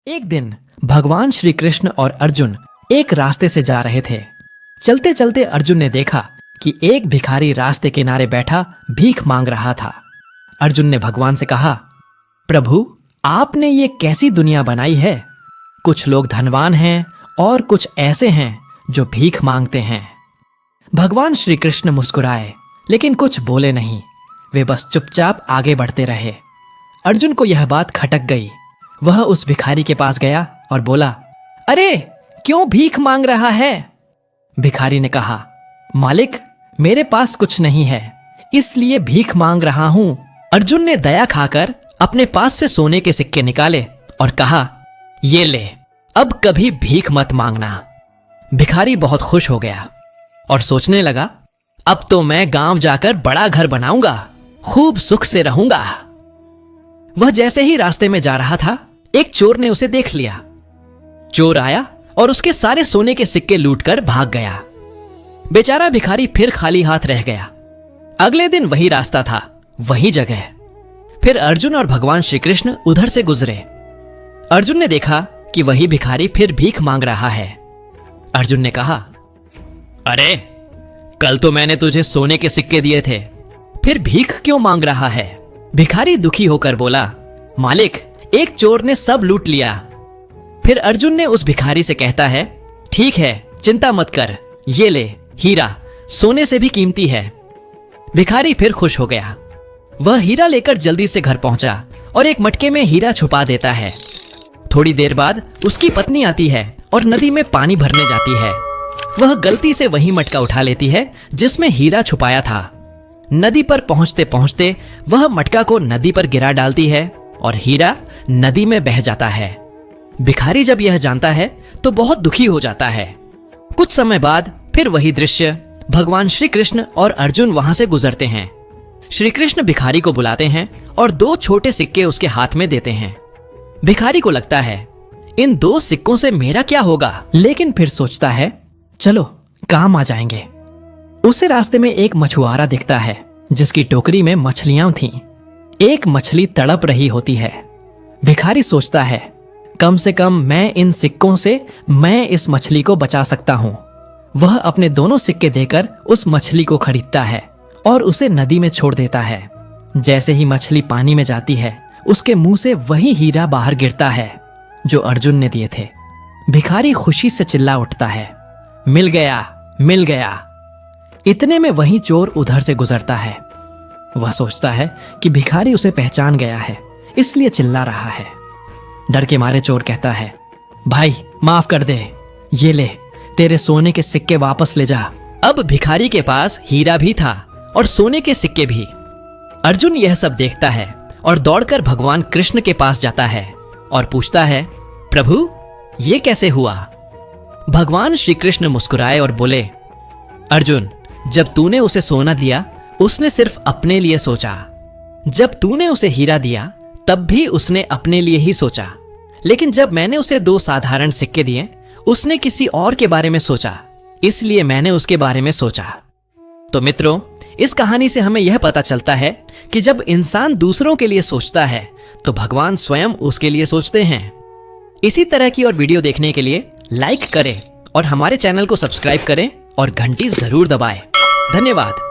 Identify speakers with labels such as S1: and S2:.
S1: एक दिन भगवान श्री कृष्ण और अर्जुन एक रास्ते से जा रहे थे। चलते चलते अर्जुन ने देखा कि एक भिखारी रास्ते किनारे बैठा भीख मांग रहा था। अर्जुन ने भगवान से कहा, प्रभु, आपने ये कैसी दुनिया बनाई है? कुछ लोग धनवान हैं और कुछ ऐसे हैं जो भीख मांगते हैं। भगवान श्री कृष्ण मुस्कुराए, लेकिन कुछ बोले नहीं। वे बस चुपचाप आगे बढ़ते रहे। अर्जुन को यह बात खटक गई। वह उस भिखारी के पास गया और बोला, अरे क्यों भीख मांग रहा है? भिखारी ने कहा, मालिक, मेरे पास कुछ नहीं है, इसलिए भीख मांग रहा हूं। अर्जुन ने दया खाकर अपने पास से सोने के सिक्के निकाले और कहा, ये ले, अब कभी भीख मत मांगना। भिखारी बहुत खुश हो गया और सोचने लगा, अब तो मैं गांव जाकर बड़ा घर बनाऊंगा, खूब सुख से रहूंगा। वह जैसे ही रास्ते में जा रहा था, एक चोर ने उसे देख लिया। चोर आया और उसके सारे सोने के सिक्के लूटकर भाग गया। बेचारा भिखारी फिर खाली हाथ रह गया। अगले दिन वही रास्ता था, वही जगह। फिर अर्जुन और भगवान श्री कृष्ण उधर से गुजरे। अर्जुन ने देखा कि वही भिखारी फिर भीख मांग रहा है। अर्जुन ने कहा, अरे कल तो मैंने तुझे सोने के सिक्के दिए थे, फिर भीख क्यों मांग रहा है? भिखारी दुखी होकर बोला, मालिक, एक चोर ने सब लूट लिया। फिर अर्जुन ने उस भिखारी से कहता है, ठीक है, चिंता मत कर, ये ले, हीरा सोने से भी कीमती है। भिखारी फिर खुश हो गया। वह हीरा लेकर जल्दी से घर पहुंचा और एक मटके में हीरा छुपा देता है। थोड़ी देर बाद उसकी पत्नी आती है और नदी में पानी भरने जाती है। वह गलती से वही मटका उठा लेती है जिसमें हीरा छुपाया था। नदी पर पहुंचते पहुंचते वह मटका को नदी पर गिरा डालती है और हीरा नदी में बह जाता है। भिखारी जब यह जानता है तो बहुत दुखी हो जाता है। कुछ समय बाद फिर वही दृश्य, भगवान श्री कृष्ण और अर्जुन वहां से गुजरते हैं। श्री कृष्ण भिखारी को बुलाते हैं और 2 छोटे सिक्के उसके हाथ में देते हैं। भिखारी को लगता है, इन 2 सिक्कों से मेरा क्या होगा, लेकिन फिर सोचता है, चलो काम आ जाएंगे। उसे रास्ते में एक मछुआरा दिखता है जिसकी टोकरी में मछलियां थीं। एक मछली तड़प रही होती है। भिखारी सोचता है, कम से कम मैं इन सिक्कों से मैं इस मछली को बचा सकता हूं। वह अपने दोनों सिक्के देकर उस मछली को खरीदता है और उसे नदी में छोड़ देता है। जैसे ही मछली पानी में जाती है, उसके मुंह से वही हीरा बाहर गिरता है जो अर्जुन ने दिए थे। भिखारी खुशी से चिल्ला उठता है, मिल गया, मिल गया। इतने में वही चोर उधर से गुजरता है। वह सोचता है कि भिखारी उसे पहचान गया है, इसलिए चिल्ला रहा है। डर के मारे चोर कहता है, भाई माफ कर दे, ये ले, तेरे सोने के सिक्के वापस ले जा। अब भिखारी के पास हीरा भी था और सोने के सिक्के भी। अर्जुन यह सब देखता है और दौड़कर भगवान कृष्ण के पास जाता है और पूछता है, प्रभु, ये कैसे हुआ? भगवान श्री कृष्ण मुस्कुराए और बोले, अर्जुन, जब तूने उसे सोना दिया, उसने सिर्फ अपने लिए सोचा। जब तूने उसे हीरा दिया, तब भी उसने अपने लिए ही सोचा। लेकिन जब मैंने उसे 2 साधारण सिक्के दिए, उसने किसी और के बारे में सोचा, इसलिए मैंने उसके बारे में सोचा। तो मित्रों, इस कहानी से हमें यह पता चलता है कि जब इंसान दूसरों के लिए सोचता है तो भगवान स्वयं उसके लिए सोचते हैं। इसी तरह की और वीडियो देखने के लिए लाइक करें और हमारे चैनल को सब्सक्राइब करें और घंटी जरूर दबाएं। धन्यवाद।